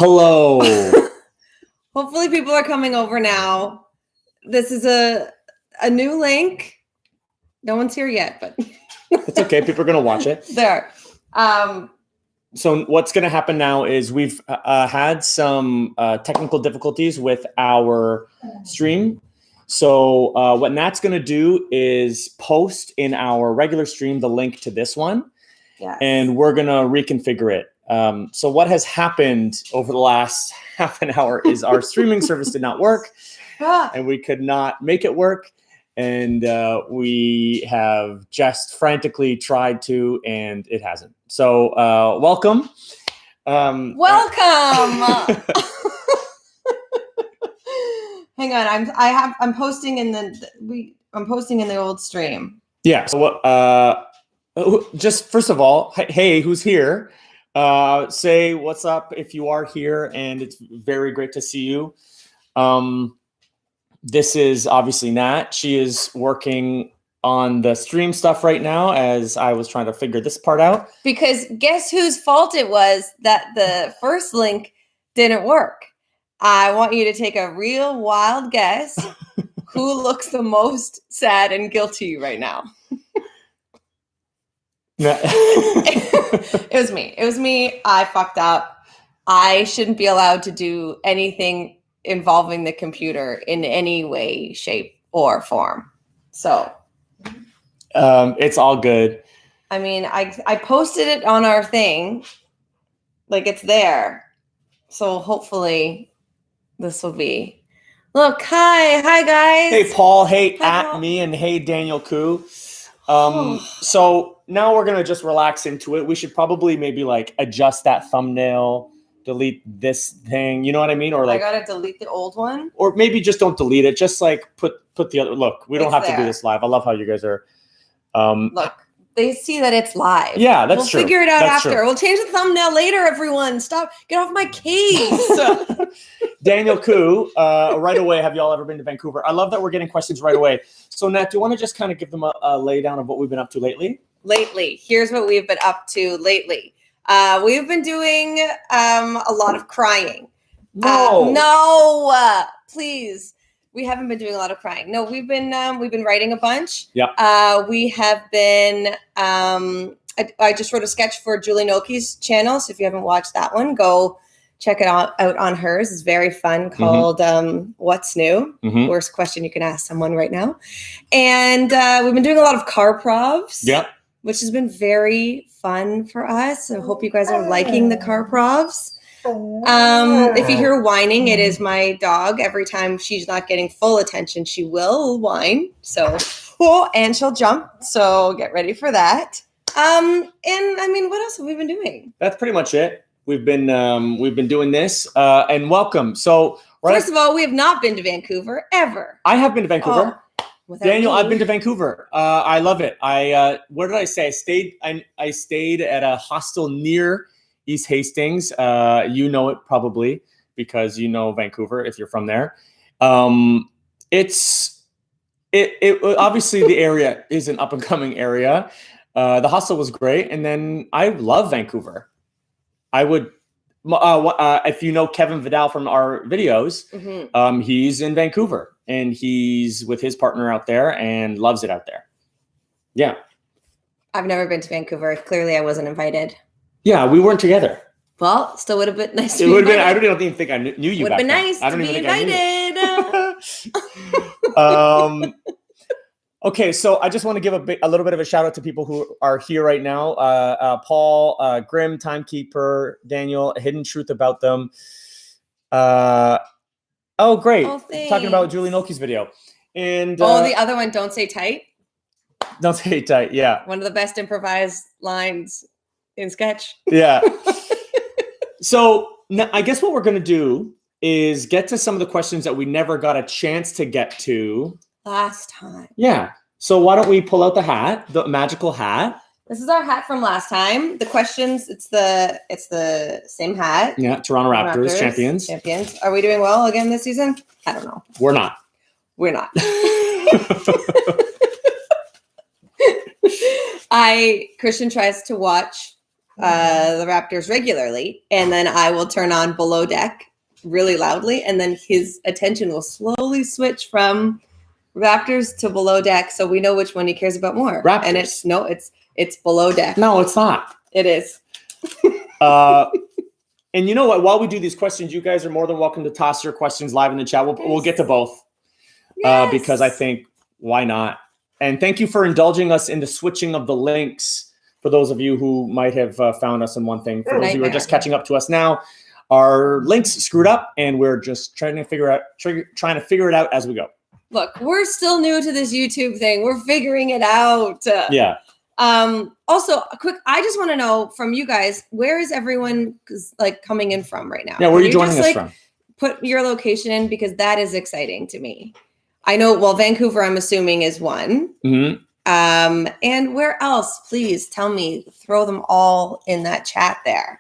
Hello. Hopefully people are coming over now. This is a new link. No one's here yet, but it's okay. People are going to watch it. There. So what's going to happen now is we've had some technical difficulties with our stream. So what Nat's going to do is post in our regular stream the link to this one. Yes. And we're going to reconfigure it. So what has happened over the last half an hour is our streaming service did not work and we could not make it work. And we have just frantically tried to, and it hasn't. So welcome. Welcome. Hang on, I'm posting in the old stream. Yeah. So just first of all, hey, who's here? Say what's up if you are here, and it's very great to see you. This is obviously Nat. She is working on the stream stuff right now as I was trying to figure this part out. Because guess whose fault it was that the first link didn't work? I want you to take a real wild guess who looks the most sad and guilty right now. It was me. It was me. I fucked up. I shouldn't be allowed to do anything involving the computer in any way, shape, or form. So it's all good. I mean, I posted it on our thing. Like, it's there. So hopefully this will be. Look, hi guys. Hey Paul, hey hi, at Paul. Me, and hey Daniel Koo. So now we're gonna just relax into it. We should probably maybe like adjust that thumbnail, delete this thing, you know what I mean? Or like I gotta delete the old one. Or maybe just don't delete it. Just like put the other. Look, we don't have to do this live. I love how you guys are. Look, they see that it's live. Yeah, that's true. We'll figure it out that's after. True. We'll change the thumbnail later. Everyone, stop! Get off my case. Daniel Koo, right away. Have y'all ever been to Vancouver? I love that we're getting questions right away. So Nat, do you want to just kind of give them a lay down of what we've been up to lately? Lately, here's what we've been up to lately. We've been doing a lot of crying. No, please. We haven't been doing a lot of crying. No, we've been writing a bunch. Yeah. We have been. I just wrote a sketch for Julie Noki's channel. So if you haven't watched that one, go check it out on hers. It's very fun. Called "What's New?" Worst question you can ask someone right now. And we've been doing a lot of car provs. Yeah. Which has been very fun for us. I hope you guys are liking the car provs. If you hear whining, it is my dog. Every time she's not getting full attention, she will whine. So, and she'll jump. So get ready for that. And I mean, what else have we been doing? That's pretty much it. We've been doing this. And welcome. So first of all, we have not been to Vancouver ever. I have been to Vancouver. Daniel, me. I've been to Vancouver. I love it. Where did I say? I stayed at a hostel near East Hastings. You know it probably because you know Vancouver if you're from there. It's obviously the area is an up and coming area. The hostel was great, and then I love Vancouver. I would. If you know Kevin Vidal from our videos, he's in Vancouver and he's with his partner out there and loves it out there. Yeah. I've never been to Vancouver. Clearly I wasn't invited. Yeah, we weren't together. Well, still would have been nice to be invited. I don't even think I knew you would have been then. nice I don't to even be think invited. Okay, so I just want to give a little bit of a shout out to people who are here right now. Paul, Grim, Timekeeper, Daniel, Hidden Truth About Them. Oh, great. Talking about Julie Noki's video. And the other one, Don't Say Tight. Don't Say Tight, yeah. One of the best improvised lines in sketch. Yeah. So now, I guess what we're going to do is get to some of the questions that we never got a chance to get to last time. Yeah. So why don't we pull out the hat, the magical hat? This is our hat from last time. The questions, it's the same hat. Yeah, Toronto Raptors champions. Champions. Are we doing well again this season? I don't know. We're not. Christian tries to watch the Raptors regularly, and then I will turn on Below Deck really loudly, and then his attention will slowly switch from Raptors to Below Deck, so we know which one he cares about more. Raptors. And it's Below Deck. No, it's not. It is. And you know what? While we do these questions, you guys are more than welcome to toss your questions live in the chat. We'll get to both because I think why not? And thank you for indulging us in the switching of the links for those of you who might have found us in one thing. For those of you who are just catching up to us now, our links screwed up, and we're just trying to figure it out as we go. Look, we're still new to this YouTube thing. We're figuring it out. Yeah. Also, I just want to know from you guys, where is everyone like coming in from right now? Yeah, where are you joining us from? Put your location in, because that is exciting to me. I know, well, Vancouver, I'm assuming, is one. Mm-hmm. And where else? Please tell me, throw them all in that chat there.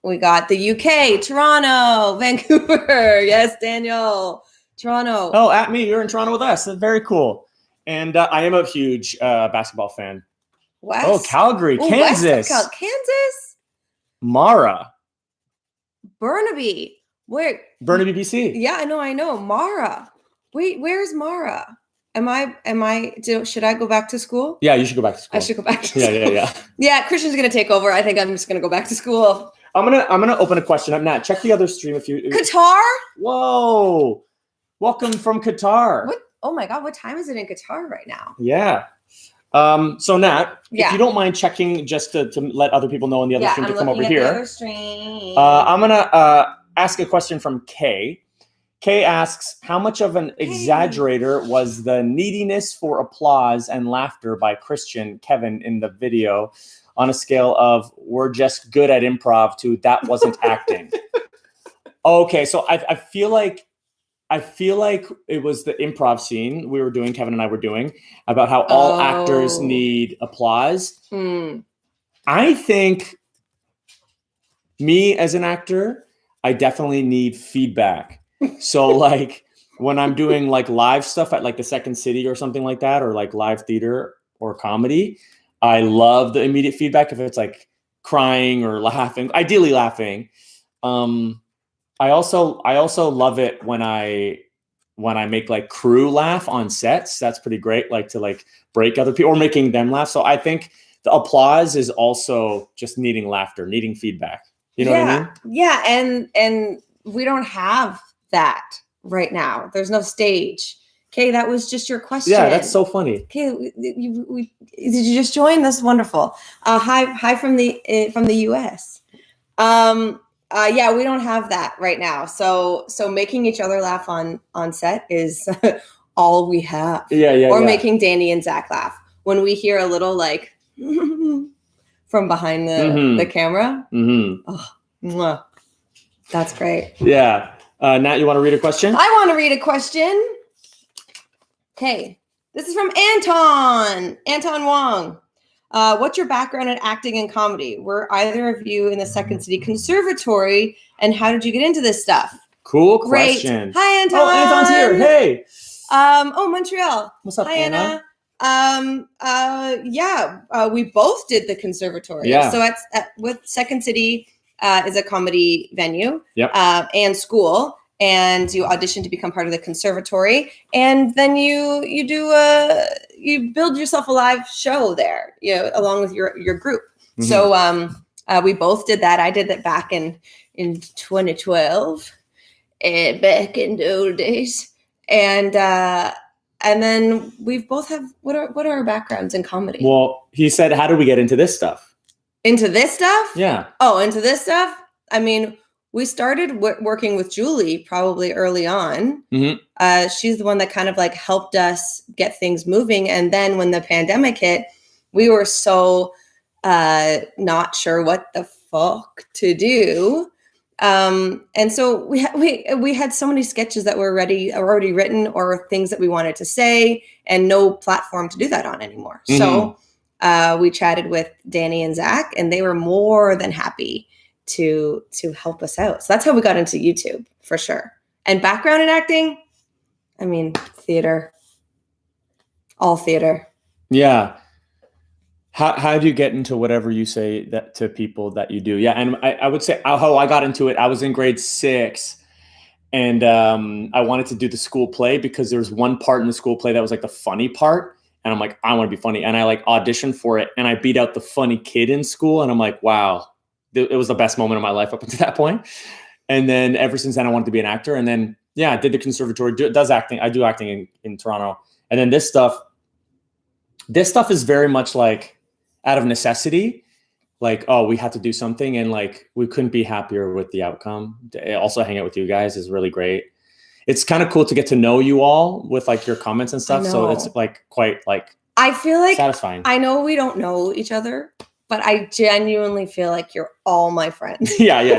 We got the UK, Toronto, Vancouver. Yes, Daniel, Toronto. Oh, at me, you're in Toronto with us. That's very cool. And I am a huge basketball fan. West. Oh, Calgary, Kansas. Kansas. Mara. Burnaby. Where? Burnaby, BC. Yeah, I know. Mara. Wait, where's Mara? Should I go back to school? Yeah, you should go back to school. I should go back to school. Yeah. Yeah, Christian's gonna take over. I think I'm just gonna go back to school. I'm gonna open a question up now. Check the other stream if you Qatar? Whoa. Welcome from Qatar. What? Oh my God, what time is it in Qatar right now? Yeah. So Nat, if you don't mind checking just to let other people know in the other stream to come over here. The other stream. I'm gonna ask a question from Kay. Kay asks, how much of an exaggerator was the neediness for applause and laughter by Christian Kevin in the video on a scale of we're just good at improv to that wasn't acting? Okay, so I feel like it was the improv scene we were doing, Kevin and I were doing, about how all actors need applause. I think me as an actor, I definitely need feedback. So like when I'm doing like live stuff at like the Second City or something like that, or like live theater or comedy, I love the immediate feedback if it's like crying or laughing, ideally laughing. I also love it when I make like crew laugh on sets. That's pretty great. Like to like break other people or making them laugh. So I think the applause is also just needing laughter, needing feedback. You know what I mean? Yeah. And we don't have that right now. There's no stage. Okay. That was just your question. Yeah. That's so funny. Okay. Did you just join? That's wonderful. Hi from the US. Yeah, we don't have that right now. So making each other laugh on set is all we have. Or making Danny and Zach laugh when we hear a little like from behind the camera. Oh, mwah. That's great. Yeah. Nat, you want to read a question? I want to read a question. Okay, this is from Anton Wong. What's your background in acting and comedy? Were either of you in the Second City Conservatory, and how did you get into this stuff? Cool question. Hi, Anton. Oh, Anton's here. Hey. Montreal. What's up, Hi, Anna? We both did the conservatory. Yeah. So with Second City is a comedy venue. Yep. And school. And you audition to become part of the conservatory, and then you build yourself a live show there, along with your group. Mm-hmm. So we both did that. I did that back in 2012, back in the old days, and then we both have what are our backgrounds in comedy? Well, he said, how did we get into this stuff? Into this stuff? Yeah. Oh, into this stuff? I mean, we started working with Julie probably early on. Mm-hmm. She's the one that kind of like helped us get things moving. And then when the pandemic hit, we were so not sure what the fuck to do. And so we had so many sketches that were already written, or things that we wanted to say, and no platform to do that on anymore. Mm-hmm. So we chatted with Danny and Zach, and they were more than happy to help us out. So that's how we got into YouTube, for sure. And background in acting, I mean, theater, all theater. Yeah. How do you get into whatever you say that to people that you do? Yeah, and I would say how I got into it. I was in grade 6, and I wanted to do the school play because there was one part in the school play that was like the funny part, and I'm like, I want to be funny, and I like auditioned for it, and I beat out the funny kid in school, and I'm like, wow, it was the best moment of my life up until that point. And then ever since then, I wanted to be an actor, and then yeah, I did the conservatory. Does acting? I do acting in Toronto, and then this stuff is very much like out of necessity, like, oh, we had to do something, and like we couldn't be happier with the outcome. Also, hang out with you guys is really great. It's kind of cool to get to know you all with like your comments and stuff. So it's like quite like I feel like satisfying. I know we don't know each other, but I genuinely feel like you're all my friends. Yeah.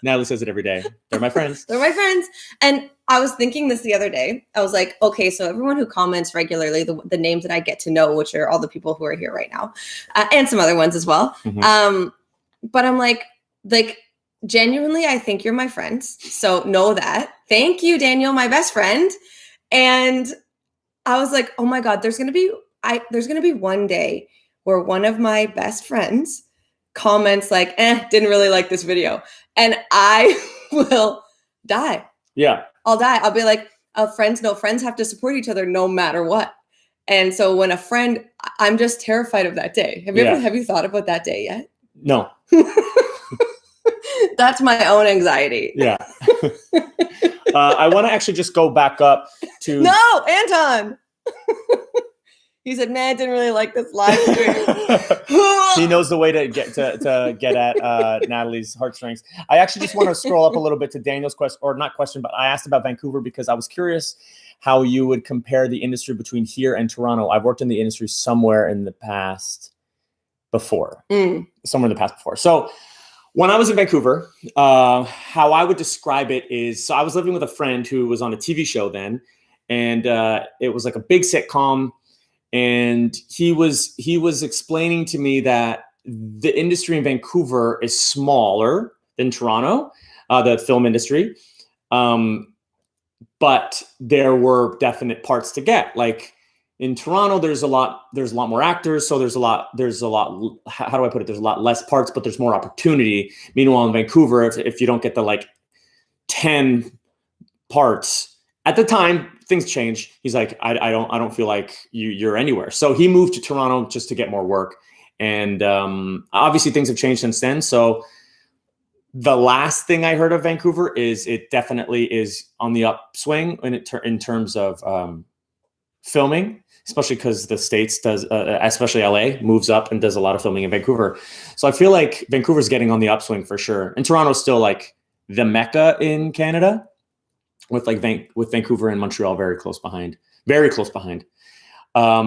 Natalie says it every day. They're my friends. They're my friends. And I was thinking this the other day. I was like, okay, so everyone who comments regularly, the names that I get to know, which are all the people who are here right now, and some other ones as well. Mhm. But I'm like, genuinely, I think you're my friends. So know that. Thank you, Daniel, my best friend. And I was like, oh my God, there's gonna be one day where one of my best friends comments like, didn't really like this video. And I will die. Yeah. I'll die. I'll be like, friends have to support each other no matter what. And so when a friend, I'm just terrified of that day. Have you thought about that day yet? No. That's my own anxiety. Yeah. I want to actually just go back up to. No, Anton. He said, "Man, I didn't really like this live stream." He knows the way to get at Natalie's heartstrings. I actually just want to scroll up a little bit to Daniel's question, or not question, but I asked about Vancouver because I was curious how you would compare the industry between here and Toronto. I've worked in the industry somewhere in the past before. So when I was in Vancouver, how I would describe it is, so I was living with a friend who was on a TV show then, and it was like a big sitcom. And he was explaining to me that the industry in Vancouver is smaller than Toronto, the film industry. But there were definite parts to get. Like in Toronto, there's a lot more actors, so there's a lot. How do I put it? There's a lot less parts, but there's more opportunity. Meanwhile, in Vancouver, if you don't get the like 10 parts at the time, things change. He's like, I don't feel like you're anywhere. So he moved to Toronto just to get more work. And obviously things have changed since then. So the last thing I heard of Vancouver is it definitely is on the upswing in terms of filming, especially because the States does, especially LA, moves up and does a lot of filming in Vancouver. So I feel like Vancouver's getting on the upswing for sure. And Toronto's still like the Mecca in Canada, with Vancouver and Montreal very close behind. I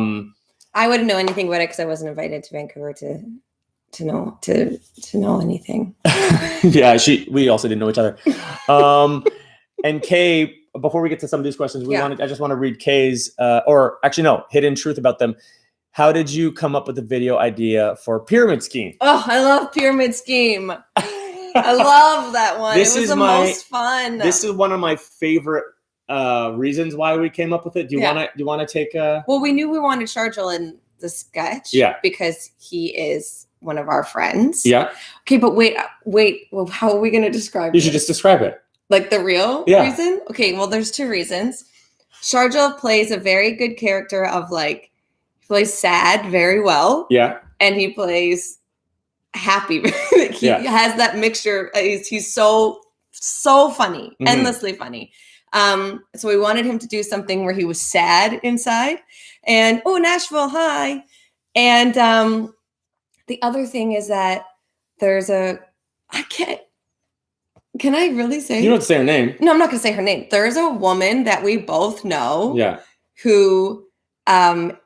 wouldn't know anything about it because I wasn't invited to Vancouver to know anything. Yeah, we also didn't know each other. And Kay, before we get to some of these questions, I just want to read Kay's, or actually no, hidden truth about them. How did you come up with the video idea for Pyramid Scheme? Oh, I love Pyramid Scheme. I love that one. It was the most fun. This is one of my favorite reasons why we came up with it. Do you want to take a? Well, we knew we wanted Sharjil in the sketch. Yeah. Because he is one of our friends. Yeah. Okay, but wait. Well, how are we going to describe it? You should just describe it. Like the real reason? Okay, well, there's 2 reasons. Sharjil plays a very good character of like, he plays sad very well. Yeah. And he plays happy. He has that mixture. He's so funny, endlessly funny. So we wanted him to do something where he was sad inside, and Nashville, hi. And the other thing is that there's can I really say? You don't say her name. No, I'm not going to say her name. There's a woman that we both know. Yeah. Who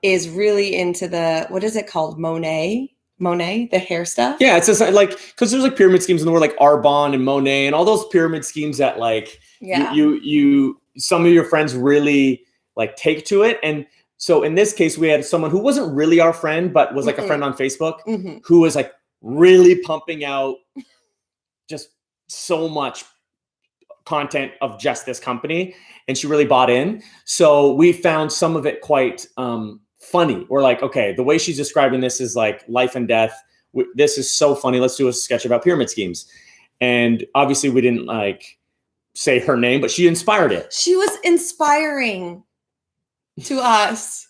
is really into the, what is it called? Monet, the hair stuff. Yeah, it's just like, because there's like pyramid schemes in the world, like Arbonne and Monet and all those pyramid schemes that like you some of your friends really like take to it. And so in this case, we had someone who wasn't really our friend, but was like a friend on Facebook who was like really pumping out just so much content of just this company, and she really bought in. So we found some of it quite funny. We're like, okay, the way she's describing this is like life and death. This is so funny. Let's do a sketch about pyramid schemes. And obviously we didn't like say her name, but she inspired it. She was inspiring to us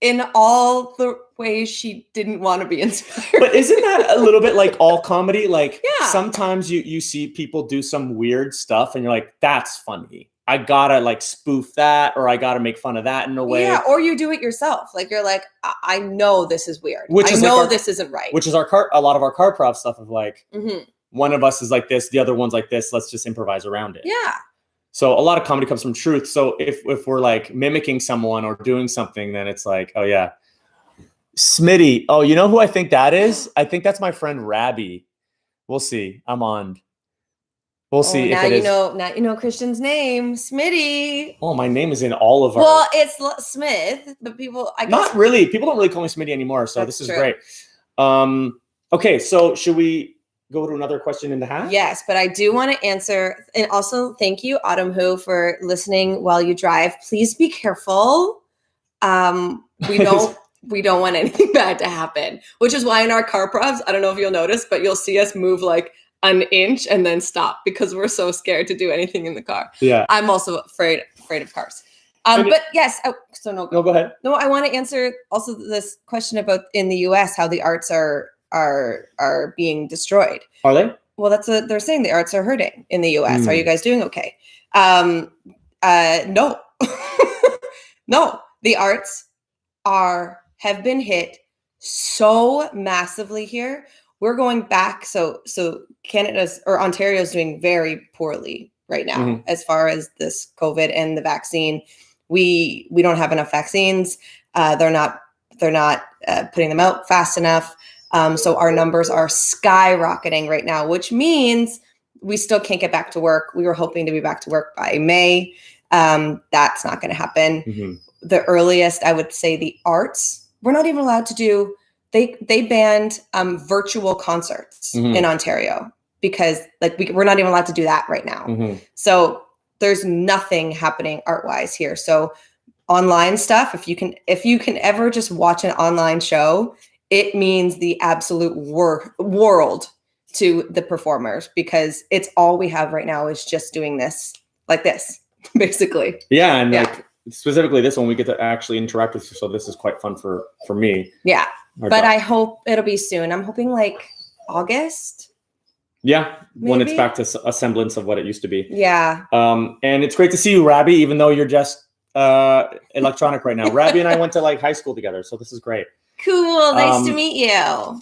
in all the ways she didn't want to be inspired. But isn't that a little bit like all comedy? Like Yeah. sometimes you see people do some weird stuff and you're like, that's funny. I gotta like spoof that, or I gotta make fun of that in a way. Yeah, or you do it yourself. Like you're like, I know this is weird. Which I is know like this isn't right. Which is a lot of our car prov stuff of like, Mhm. one of us is like this, the other one's like this. Let's just improvise around it. Yeah. So a lot of comedy comes from truth. So if we're like mimicking someone or doing something, then it's like, oh yeah, Smitty. Oh, you know who I think that is? I think that's my friend Rabbi. We'll see. I'm on. We'll see now if it is. Now you know Christian's name, Smitty. Oh, my name is in all of our. Well, it's Smith, but people, I guess. Not really. People don't really call me Smitty anymore. So That's this is true. great. Okay, so should we go to another question in the hat? Yes, but I do want to answer, and also thank you, Autumn Who, for listening while you drive. Please be careful. We don't want anything bad to happen, which is why in our car provs, I don't know if you'll notice, but you'll see us move like an inch and then stop because we're so scared to do anything in the car. Yeah. I'm also afraid of cars. But yes, no, go ahead. No, I want to answer also this question about in the US how the arts are being destroyed. Are they? Well, that's what they're saying. The arts are hurting in the US. Are you guys doing okay? No. No, the arts have been hit so massively here. We're going back. So Ontario's doing very poorly right now as far as this COVID and the vaccine. We don't have enough vaccines. They're not putting them out fast enough. So our numbers are skyrocketing right now, which means we still can't get back to work. We were hoping to be back to work by May. That's not going to happen. Mm-hmm. The earliest, I would say, the arts, we're not even allowed to do. They banned virtual concerts in Ontario because we're not even allowed to do that right now. Mm-hmm. So there's nothing happening art-wise here. So online stuff, if you can ever just watch an online show, it means the absolute world to the performers because it's all we have right now is just doing this like this, basically. Yeah, and like specifically this one, we get to actually interact with you, so this is quite fun for me. Yeah, but I hope it'll be soon. I'm hoping like August. Yeah, maybe? When it's back to a semblance of what it used to be. Yeah. And it's great to see you, Rabbi, even though you're just electronic right now. Rabbi and I went to like high school together, so this is great. Cool. Nice to meet you.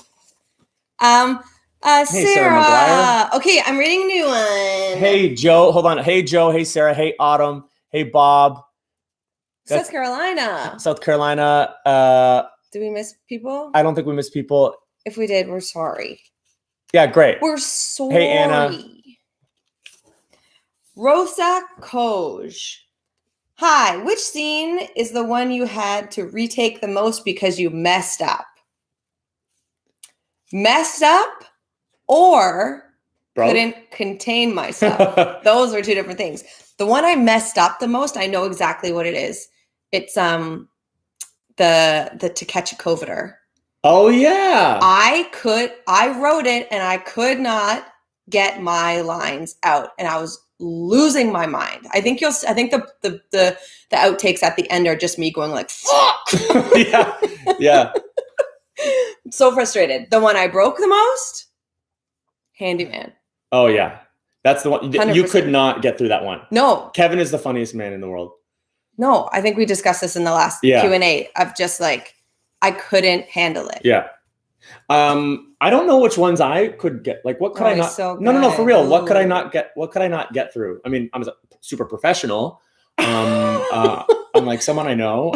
Hey, Sarah McGuire. Okay, I'm reading a new one. Hey, Joe. Hold on. Hey, Joe. Hey, Sarah. Hey, Autumn. Hey, Bob. South Carolina. Do we miss people? I don't think we miss people. If we did, we're sorry. Yeah, great. We're sorry. Hey, Anna. Rosa Koj. Hi, which scene is the one you had to retake the most because you messed up? Messed up or couldn't contain myself? Those are two different things. The one I messed up the most, I know exactly what it is. It's the To Catch a Coveter. Oh yeah. I wrote it and I could not get my lines out and I was losing my mind. I think the outtakes at the end are just me going like fuck. Yeah. So frustrated. The one I broke the most, Handyman. Oh yeah. That's the one 100%. You could not get through that one. No. Kevin is the funniest man in the world. No, I think we discussed this in the last Q&A of just like I couldn't handle it. Yeah. I don't know which ones I could get. Like, what could I not? So no, for real. What could I not get? What could I not get through? I mean, I'm a super professional. I'm like someone I know.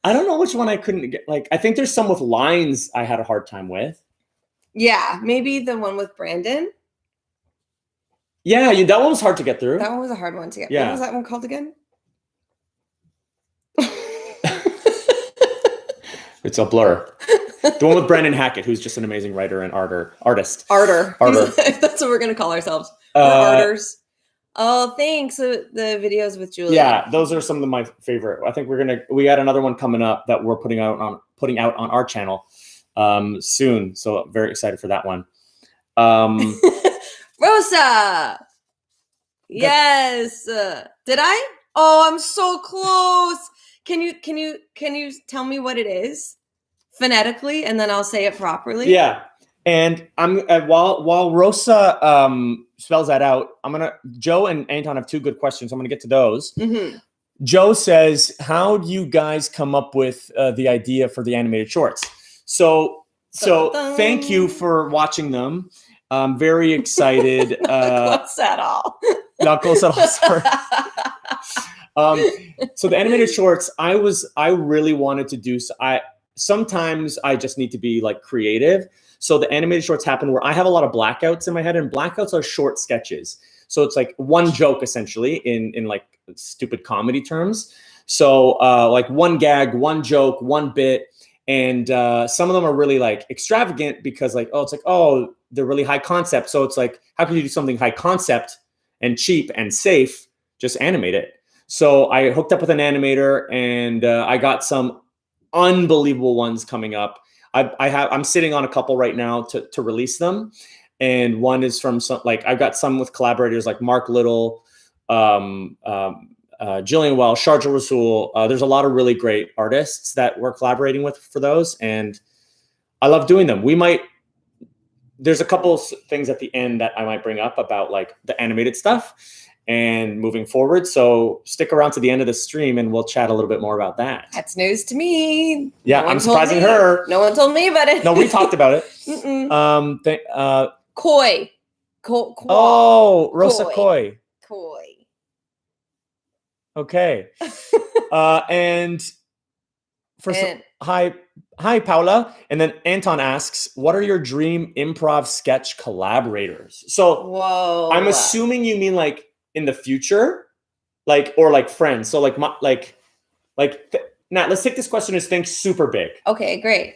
I don't know which one I couldn't get. Like, I think there's some with lines I had a hard time with. Yeah, maybe the one with Brandon. Yeah, that one was hard to get through. That one was a hard one to get. Yeah. What was that one called again? It's a blur. The one with Brandon Hackett, who's just an amazing writer and artist. Arter. That's what we're going to call ourselves. We're arters. Oh, thanks. So the videos with Julie. Yeah, those are some of my favorite. I think we got another one coming up that we're putting out on our channel soon. So I'm very excited for that one. Rosa. Yes. Did I? Oh, I'm so close. Can you tell me what it is phonetically, and then I'll say it properly? Yeah. And I'm while Rosa spells that out, Joe and Anton have two good questions. I'm gonna get to those. Mm-hmm. Joe says, "How do you guys come up with the idea for the animated shorts?" So thank you for watching them. I'm very excited. Not close at all. Not close at all. Sorry. So the animated shorts, I really wanted to do. Sometimes I just need to be like creative. So the animated shorts happen where I have a lot of blackouts in my head, and blackouts are short sketches. So it's like one joke essentially in like stupid comedy terms. So like one gag, one joke, one bit. And some of them are really like extravagant because like, they're really high concept. So it's like, how can you do something high concept and cheap and safe? Just animate it. So I hooked up with an animator, and I got some unbelievable ones coming up. I'm sitting on a couple right now to release them. And one is from I've got some with collaborators like Mark Little, Jillian Welsh, Sharjah Rasul. There's a lot of really great artists that we're collaborating with for those. And I love doing them. There's a couple things at the end that I might bring up about like the animated stuff and moving forward. So stick around to the end of the stream and we'll chat a little bit more about that. That's news to me. Yeah, I'm surprising her. No one told me about it. No, we talked about it. Koi. Oh, Rosa Koi. Koi. Okay. And hi, Paula. And then Anton asks, what are your dream improv sketch collaborators? So whoa. I'm assuming you mean like in the future, or like friends. So Nat, let's take this question as think super big. Okay, great.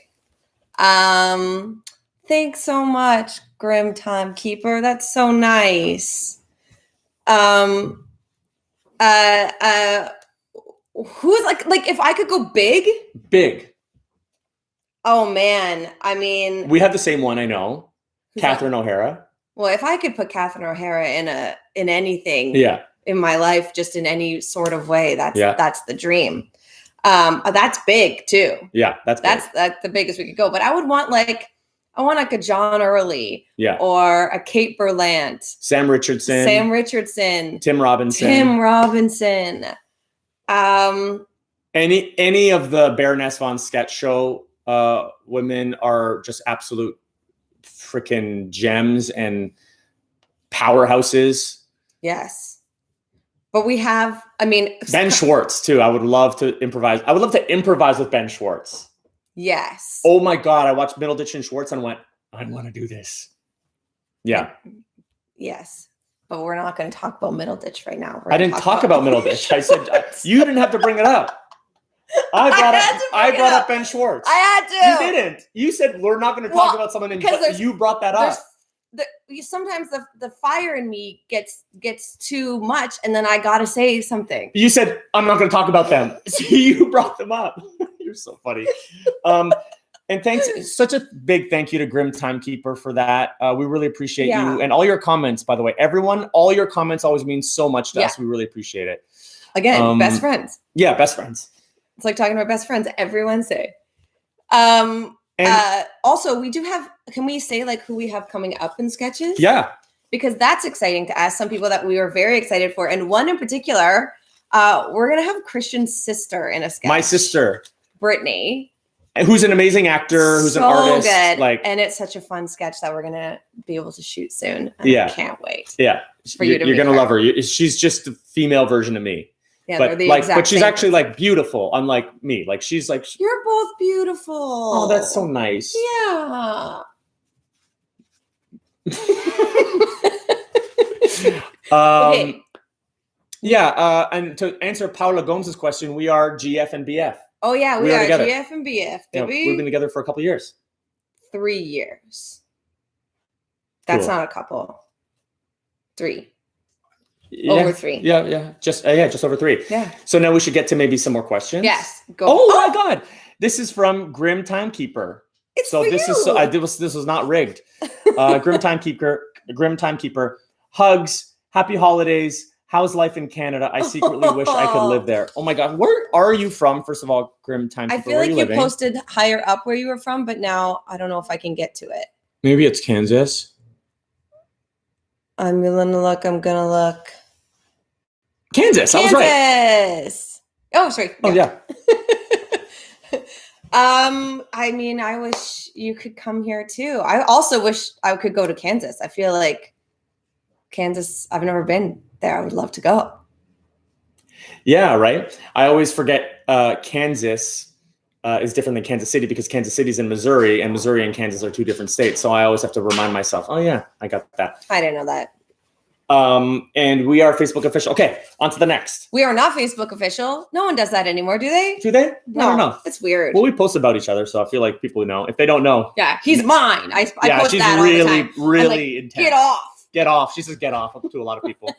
Thanks so much, Grim Timekeeper. That's so nice. Who's like if I could go big? Oh man, I mean, we have the same one. I know, Catherine O'Hara. Well, if I could put Catherine O'Hara in anything, in my life, just in any sort of way, that's the dream. That's big too. Yeah, that's the biggest we could go. But I would want like a John Early, or a Kate Berlant, Sam Richardson, Tim Robinson. Any of the Baroness von Sketch Show women are just absolute freaking gems and powerhouses. Yes. But we have, Ben Schwartz too. I would love to improvise. I would love to improvise with Ben Schwartz. Yes. Oh my God. I watched Middleditch and Schwartz and went, I want to do this. Yeah. Yes. But we're not going to talk about Middleditch right now. I didn't talk about Middleditch. I said, you didn't have to bring it up. I brought up Ben Schwartz. I had to. You didn't. You said we're not going to talk about someone, and you brought that up. Sometimes the fire in me gets too much, and then I got to say something. You said, I'm not going to talk about them. So you brought them up. You're so funny. And thanks. Such a big thank you to Grim Timekeeper for that. We really appreciate you and all your comments, by the way. Everyone, all your comments always mean so much to us. We really appreciate it. Again, best friends. Yeah, best friends. It's like talking to our best friends every Wednesday. Also, we do have, can we say like who we have coming up in sketches? Yeah. Because that's exciting to us. Some people that we were very excited for. And one in particular, we're going to have Christian's sister in a sketch. My sister. Brittany. Who's an amazing actor, who's an artist. Good. And it's such a fun sketch that we're going to be able to shoot soon. I can't wait. Yeah. You're going to love her. She's just the female version of me. Yeah, but she's actually like beautiful, unlike me. Like she's like, you're both beautiful. Oh, that's so nice. Yeah. Okay. Yeah. And to answer Paula Gomez's question, we are GF and BF. Oh yeah, we are GF and BF. We've been together for a couple of years. 3 years. That's not a couple. 3. Over 3. Yeah. Just over 3. Yeah. So now we should get to maybe some more questions. Yes. Go. Oh my God. This is from Grim Timekeeper. It's So for this you. is this was not rigged. Grim Timekeeper. Hugs. Happy holidays. How's life in Canada? I secretly wish I could live there. Oh my God. Where are you from? First of all, Grim Timekeeper. I feel like you posted higher up where you were from, but now I don't know if I can get to it. Maybe it's Kansas. I'm gonna look. Kansas. I was right. Oh, sorry. Oh yeah. I mean, I wish you could come here too. I also wish I could go to Kansas. I feel like Kansas, I've never been there. I would love to go. Yeah, right. I always forget Kansas is different than Kansas City because Kansas City is in Missouri, and Missouri and Kansas are 2 different states. So I always have to remind myself, oh yeah, I got that. I didn't know that. And we are Facebook official. Okay, on to the next. We are not Facebook official. No one does that anymore, do they? Do they? No, I don't know. It's weird. Well, we post about each other, so I feel like people know. If they don't know. Yeah, he's mine. I yeah, post she's that all the time. really like, intense. Get off. Get off. She says get off to a lot of people.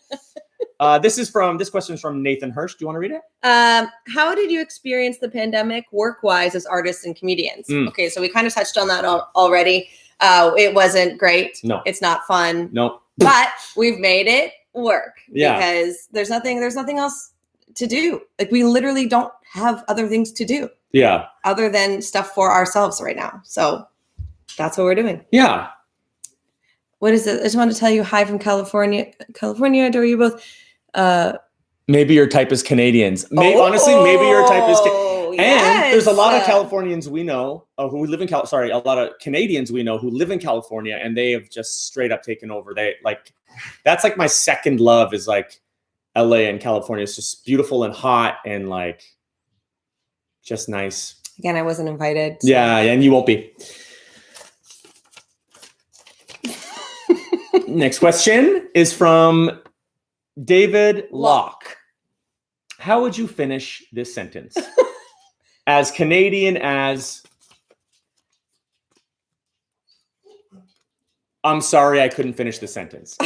This question is from Nathan Hirsch. Do you want to read it? How did you experience the pandemic work-wise as artists and comedians? Okay, so we kind of touched on that already. It wasn't great. No. It's not fun. No. But we've made it work. Yeah. Because there's nothing else to do. Like we literally don't have other things to do. Yeah. Other than stuff for ourselves right now. So that's what we're doing. Yeah. What is it? I just want to tell you hi from California. California, adore you both. Maybe your type is Canadians. Honestly, maybe your type is. And there's a lot of Californians we know who live in a lot of Canadians we know who live in California, and they have just straight up taken over. That's like my second love is like LA and California. It's just beautiful and hot and like just nice. Again, I wasn't invited. So. Yeah, and you won't be. Next question is from David Locke. How would you finish this sentence? As Canadian as... I'm sorry, I couldn't finish the sentence.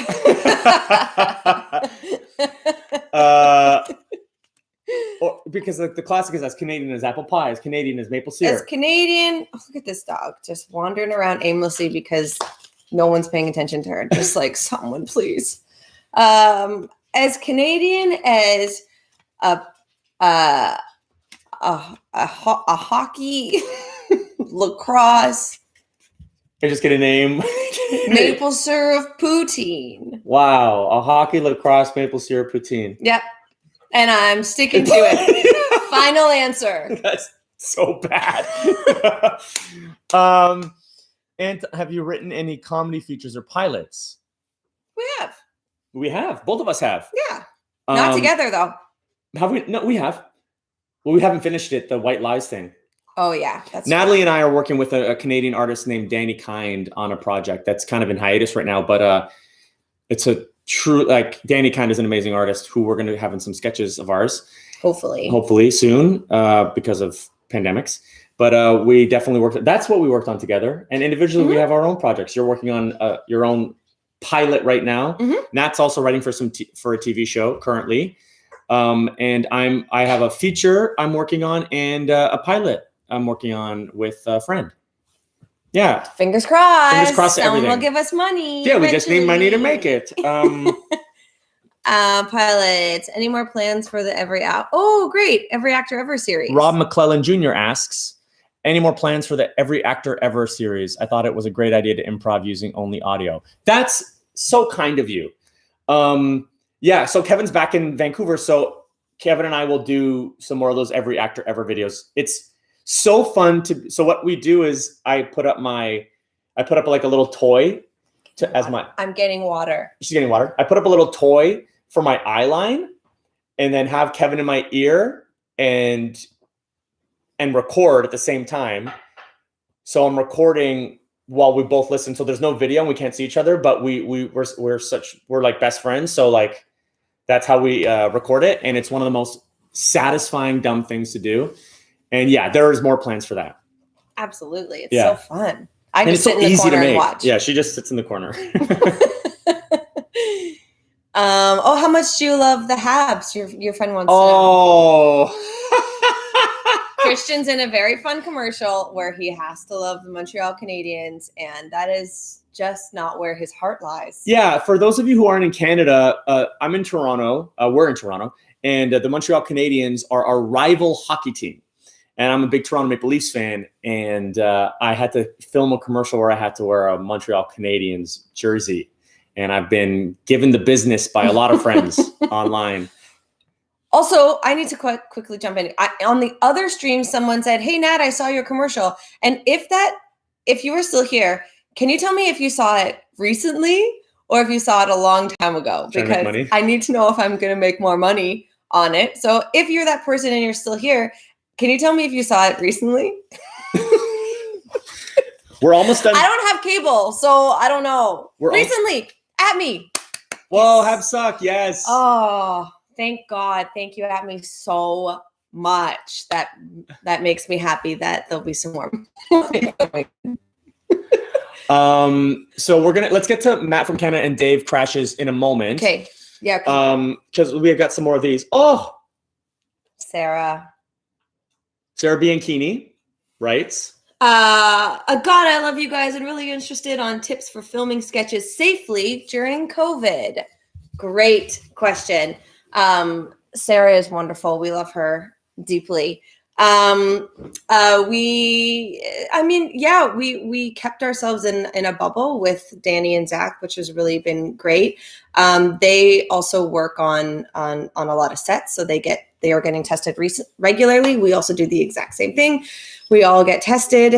Or because the classic is as Canadian as apple pie, as Canadian as maple syrup. As Canadian, look at this dog just wandering around aimlessly because no one's paying attention to her. Just like someone, please. As Canadian as a hockey, lacrosse. I just get a name. Maple syrup poutine. Wow, a hockey, lacrosse, maple syrup poutine. Yep, and I'm sticking to it. Final answer. That's so bad. And have you written any comedy features or pilots? We have. Both of us have. Yeah. Not together though. Have we? No, we have. Well, we haven't finished it. The White Lies thing. Oh yeah. Natalie and I are working with a Canadian artist named Danny Kind on a project that's kind of in hiatus right now, but it's a true, like Danny Kind is an amazing artist who we're going to have in some sketches of ours. Hopefully soon because of pandemics. But we definitely worked. That's what we worked on together. And individually, we have our own projects. You're working on your own pilot right now. Nat's also writing for for a TV show currently. And I have a feature I'm working on and a pilot I'm working on with a friend. Yeah. Fingers crossed. Fingers crossed. Someone everything will give us money. Yeah, we just need money to make it. Pilots. Any more plans for the Every Actor Ever series? Rob McClellan Jr. asks, any more plans for the Every Actor Ever series? I thought it was a great idea to improv using only audio. That's so kind of you. Yeah, so Kevin's back in Vancouver, so Kevin and I will do some more of those Every Actor Ever videos. It's so fun so what we do is I put up like a little toy I'm getting water. She's getting water. I put up a little toy for my eye line and then have Kevin in my ear and record at the same time. So I'm recording while we both listen. So there's no video and we can't see each other, but we're like best friends. So like that's how we record it. And it's one of the most satisfying, dumb things to do. And yeah, there's more plans for that. Absolutely. It's so fun. I and just sit in the corner and watch. Yeah, she just sits in the corner. How much do you love the Habs? Your friend wants to know. Christian's in a very fun commercial where he has to love the Montreal Canadiens, and that is just not where his heart lies. Yeah, for those of you who aren't in Canada, I'm in Toronto. We're in Toronto, and the Montreal Canadiens are our rival hockey team. And I'm a big Toronto Maple Leafs fan, and I had to film a commercial where I had to wear a Montreal Canadiens jersey. And I've been given the business by a lot of friends online. Also, I need to quickly jump in. On the other stream, someone said, "Hey, Nat, I saw your commercial." And if you were still here, can you tell me if you saw it recently or if you saw it a long time ago? Because I need to know if I'm going to make more money on it. So if you're that person and you're still here, can you tell me if you saw it recently? We're almost done. I don't have cable, so I don't know. Recently, at me. Whoa, Habs suck. Yes. Oh, thank God. Thank you, at me so much. That makes me happy that there'll be some more. So let's get to Matt from Canada and Dave Crashes in a moment. Okay. Yeah. Because we've got some more of these. Oh, Sarah Bianchini writes, God, I love you guys and really interested on tips for filming sketches safely during COVID. Great question. Sarah is wonderful. We love her deeply. We kept ourselves in a bubble with Danny and Zach, which has really been great. They also work on a lot of sets, so they are getting tested regularly. We also do the exact same thing. We all get tested.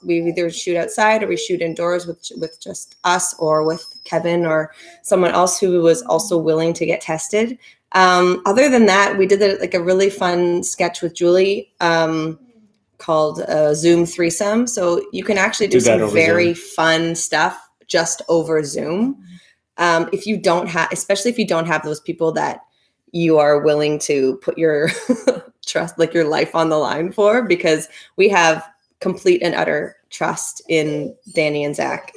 We either shoot outside or we shoot indoors with just us or with Kevin or someone else who was also willing to get tested. Other than that, we did a really fun sketch with Julie called Zoom Threesome. So you can actually do some very fun stuff just over Zoom. Especially if you don't have those people that you are willing to put your trust, like your life on the line for, because we have complete and utter trust in Danny and Zach.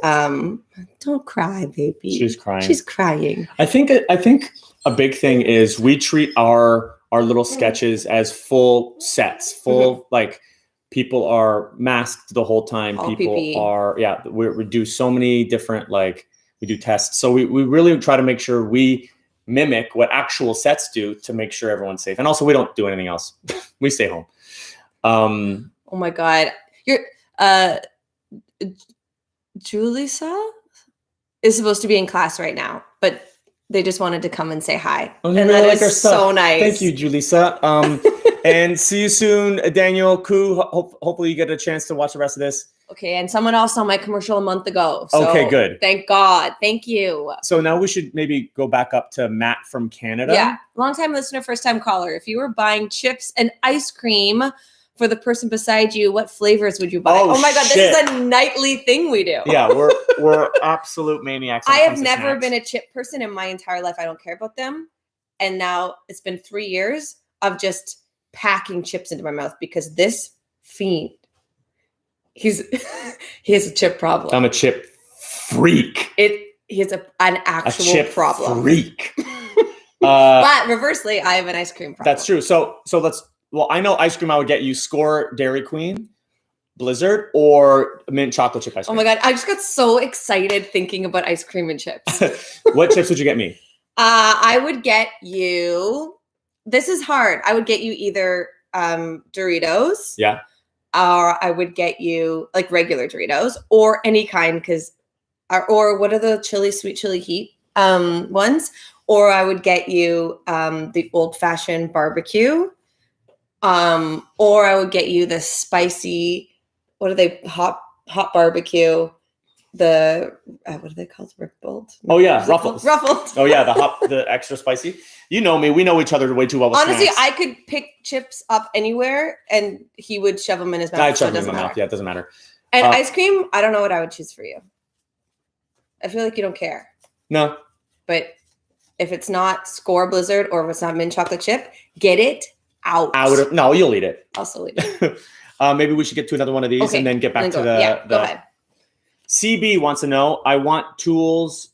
Don't cry, baby. She's crying. She's crying. I think a big thing is we treat our little sketches as full sets, like people are masked the whole time. All people PPE. are, we do so many different, we do tests. So we really try to make sure we mimic what actual sets do to make sure everyone's safe. And also we don't do anything else. We stay home. Oh my God. You're, Julissa is supposed to be in class right now, but they just wanted to come and say hi. Oh, and really that is so nice. Thank you, Julissa. And see you soon, Daniel Koo. Hopefully you get a chance to watch the rest of this. Okay, and someone else saw my commercial a month ago. So okay, good. Thank God. Thank you. So now we should maybe go back up to Matt from Canada. Yeah, long-time listener, first-time caller. If you were buying chips and ice cream for the person beside you, what flavors would you buy? Oh my God, this is a nightly thing we do. Yeah, we're absolute maniacs. I have never been a chip person in my entire life. I don't care about them. And now it's been 3 years of just packing chips into my mouth because this fiend, he has a chip problem. I'm a chip freak. He has an actual chip problem. Freak. But reversely, I have an ice cream problem. That's true. So I know ice cream I would get you Score Dairy Queen, Blizzard, or mint chocolate chip ice cream. Oh my God. I just got so excited thinking about ice cream and chips. What chips would you get me? I would get you, this is hard. I would get you either Doritos. Yeah. Or I would get you like regular Doritos or any kind or what are the sweet chili heat ones? Or I would get you the old fashioned barbecue. Or I would get you the spicy, what are they? Hot barbecue. The what are they called? Rippled? Oh yeah, ruffles. Ruffled. Oh yeah, the extra spicy. You know me. We know each other way too well. With honestly, snacks. I could pick chips up anywhere, and he would shove them in his mouth. I'd shove them in my mouth. Yeah, it doesn't matter. And ice cream, I don't know what I would choose for you. I feel like you don't care. No. But if it's not Score Blizzard or if it's not mint chocolate chip, get it out. No, you'll eat it. I'll still eat it. Maybe we should get to another one of these and then get back to the. Go ahead. CB wants to know, I want tools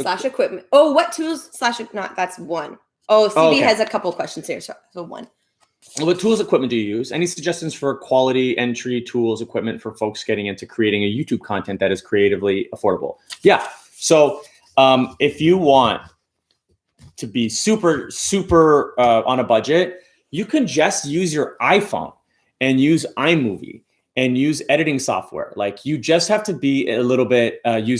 slash equipment. Oh, what tools slash not? That's one. Oh, CB okay. has a couple questions here. So one. What tools, equipment do you use? Any suggestions for quality entry tools, equipment for folks getting into creating a YouTube content that is creatively affordable? Yeah. So if you want to be super on a budget, you can just use your iPhone and use iMovie and use editing software. Like you just have to be use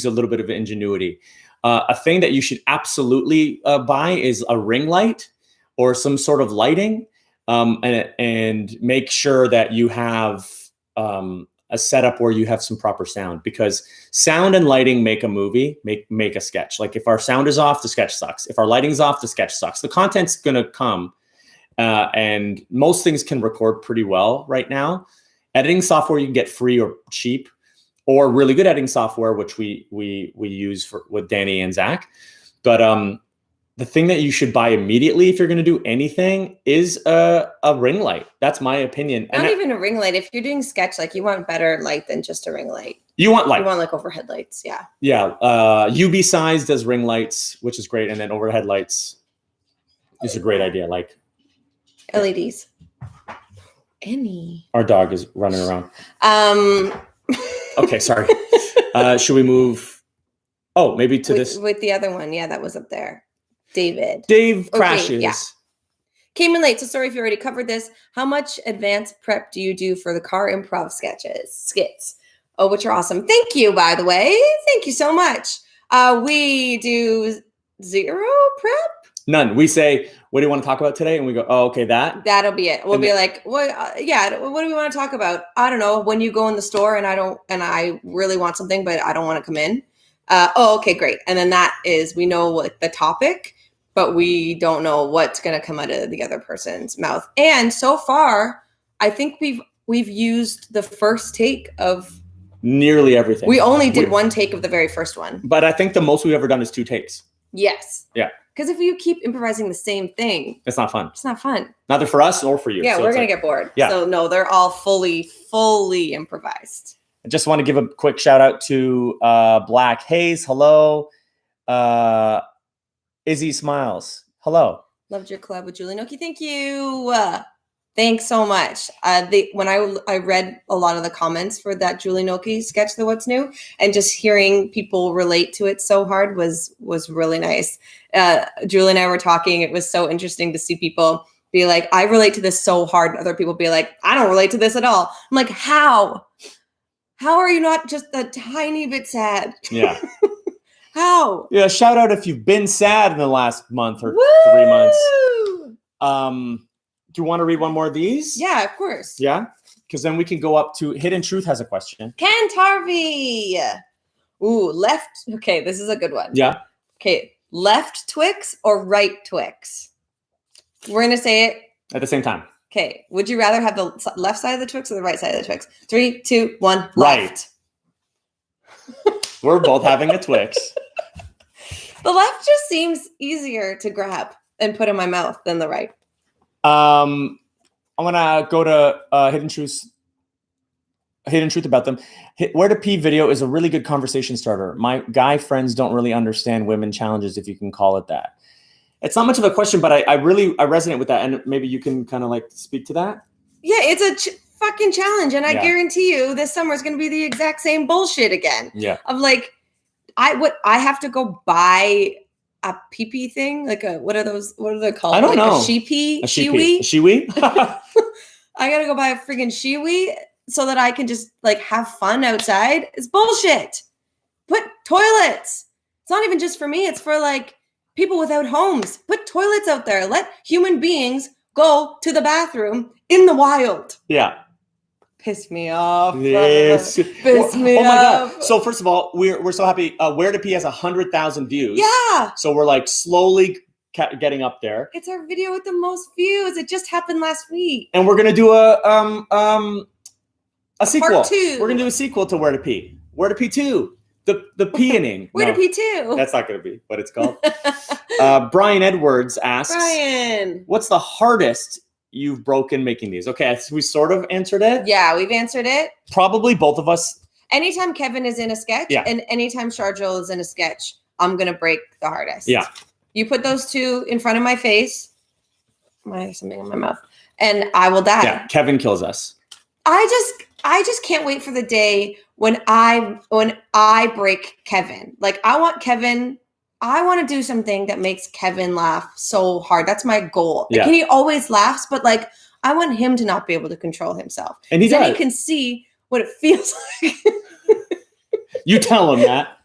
a little bit of ingenuity. A thing that you should absolutely buy is a ring light or some sort of lighting, and make sure that you have a setup where you have some proper sound, because sound and lighting make a movie, make a sketch. Like if our sound is off, the sketch sucks. If our lighting's off, the sketch sucks. The content's gonna come, and most things can record pretty well right now. Editing software you can get free or cheap, or really good editing software, which we use with Danny and Zach. But the thing that you should buy immediately if you're going to do anything is a ring light. That's my opinion. Not even a ring light. If you're doing sketch, like you want better light than just a ring light. You want light. You want like overhead lights. Yeah. Yeah. UB size does ring lights, which is great. And then overhead lights is a great idea. Like LEDs. Any. Our dog is running around. Okay. Sorry. Should we move? Oh, maybe to this. With the other one. Yeah. That was up there. Dave crashes. Okay, yeah. Came in late, so sorry if you already covered this. How much advanced prep do you do for the car improv skits? Oh, which are awesome. Thank you, by the way. Thank you so much. We do 0 prep. None. We say, what do you want to talk about today? And we go, oh, okay, that'll be it. We'll be like, what? Yeah. What do we want to talk about? I don't know. When you go in the store and I really want something, but I don't want to come in. Oh, okay, great. And then we know what the topic, but we don't know what's going to come out of the other person's mouth. And so far, I think we've used the first take of nearly everything. We only did one take of the very first one. But I think the most we've ever done is 2 takes. Yes. Yeah. Because if you keep improvising the same thing, it's not fun. It's not fun. Neither for us or for you. Yeah, so we're going to get bored. Yeah. So no, they're all fully improvised. I just want to give a quick shout out to Black Haze. Hello. Izzy Smiles. Hello. Loved your collab with Julie Noki. Thank you. Thanks so much. When I read a lot of the comments for that Julie Noki sketch, the What's New, and just hearing people relate to it so hard was really nice. Julie and I were talking. It was so interesting to see people be like, I relate to this so hard. And other people be like, I don't relate to this at all. I'm like, how? How are you not just a tiny bit sad? Yeah. How? Yeah. Shout out if you've been sad in the last month or Woo! 3 months. Do you want to read one more of these? Yeah, of course. Yeah. Because then we can go up to Hidden Truth has a question. Ken Tarvey. Ooh, left. Okay, this is a good one. Yeah. Okay. Left Twix or right Twix? We're going to say it at the same time. Okay. Would you rather have the left side of the Twix or the right side of the Twix? 3, 2, 1. Right. We're both having a Twix. The left just seems easier to grab and put in my mouth than the right. I'm gonna go to Hidden Truth about them. Where to Pee video is a really good conversation starter. My guy friends don't really understand women challenges, if you can call it that. It's not much of a question, but I resonate with that, and maybe you can kind of like speak to that. Yeah, it's a fucking challenge, and I guarantee you this summer is going to be the exact same bullshit again. Yeah, of like, I have to go buy a pee-pee thing, like what are they called? I don't know. A sheepy? A shiwi? I gotta go buy a friggin' shiwi so that I can just like have fun outside. It's bullshit. Put toilets. It's not even just for me. It's for like people without homes. Put toilets out there. Let human beings go to the bathroom in the wild. Yeah. Piss me off. Yes. Piss me off. God. So first of all, we're so happy. Where to Pee has 100,000 views. Yeah. So we're like slowly getting up there. It's our video with the most views. It just happened last week. And we're gonna do a sequel. Part 2. We're gonna do a sequel to Where to Pee. Where to Pee 2. The peeing. Where to Pee 2. That's not gonna be what it's called. Brian Edwards asks, Brian, what's the hardest you've broken making these? Okay, we sort of answered it. Yeah, we've answered it. Probably both of us. Anytime Kevin is in a sketch and anytime Sharjil is in a sketch, I'm going to break the hardest. Yeah. You put those two in front of my face. I have something in my mouth. And I will die. Yeah, Kevin kills us. I just can't wait for the day when I break Kevin. Like I want to do something that makes Kevin laugh so hard. That's my goal. Like, and he always laughs, but like I want him to not be able to control himself. And then he can see what it feels like. You tell him that.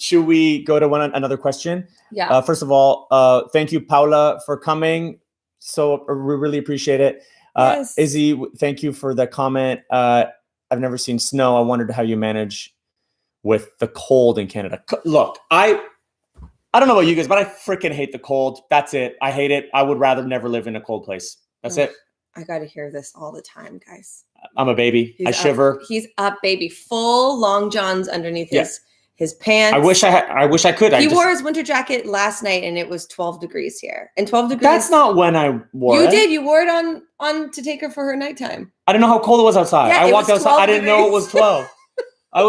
Should we go to another question? Yeah. First of all, thank you, Paula, for coming. So we really appreciate it. Yes. Izzy, thank you for the comment. I've never seen snow. I wondered how you manage with the cold in Canada. Look, I don't know about you guys, but I freaking hate the cold. That's it. I hate it. I would rather never live in a cold place. That's it. I got to hear this all the time, guys. I'm a baby. I shiver. He's up, baby. Full long johns underneath his pants. I wish I could. He wore his winter jacket last night, and it was 12 degrees here. And 12 degrees. That's not when I wore it. You did. You wore it on to take her for her nighttime. I didn't know how cold it was outside. Yeah, I walked outside. I didn't know it was 12. I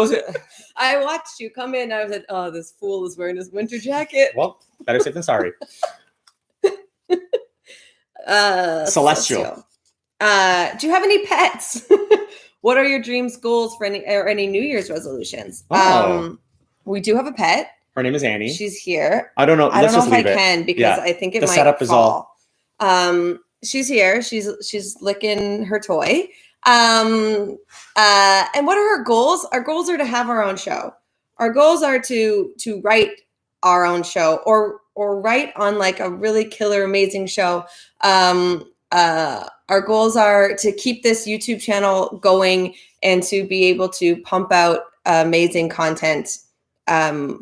watched you come in. I was like, oh, this fool is wearing his winter jacket. Well, better safe than sorry. Celestial. Do you have any pets? What are your dreams, goals for any New Year's resolutions? We do have a pet. Her name is Annie. She's here. I don't know. I don't know if I can because I think it might setup fall. Is all. She's here. She's licking her toy. And what are her goals? Our goals are to have our own show. Our goals are to write our own show or write on like a really killer, amazing show. Our goals are to keep this YouTube channel going and to be able to pump out amazing content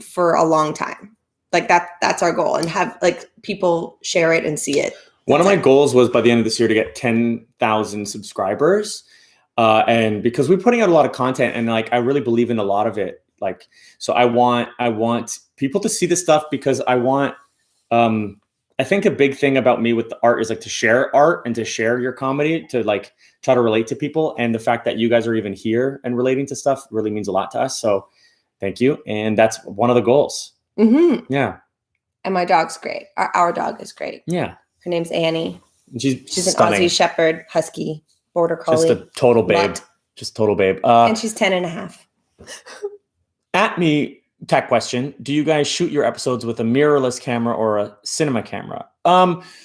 for a long time. Like that's our goal, and have like people share it and see it. One of my goals was by the end of this year to get 10,000 subscribers. And because we're putting out a lot of content and like, I really believe in a lot of it. Like, so I want people to see this stuff because I want, I think a big thing about me with the art is like to share art and to share your comedy, to like try to relate to people. And the fact that you guys are even here and relating to stuff really means a lot to us. So thank you. And that's one of the goals. Mm-hmm. Yeah. And my dog's great. Our dog is great. Yeah. Her name's Annie. She's an stunning. Aussie Shepherd, Husky, Border Collie. Just a total babe. Mutt. Just total babe. And she's 10 and a half. At me, tech question. Do you guys shoot your episodes with a mirrorless camera or a cinema camera?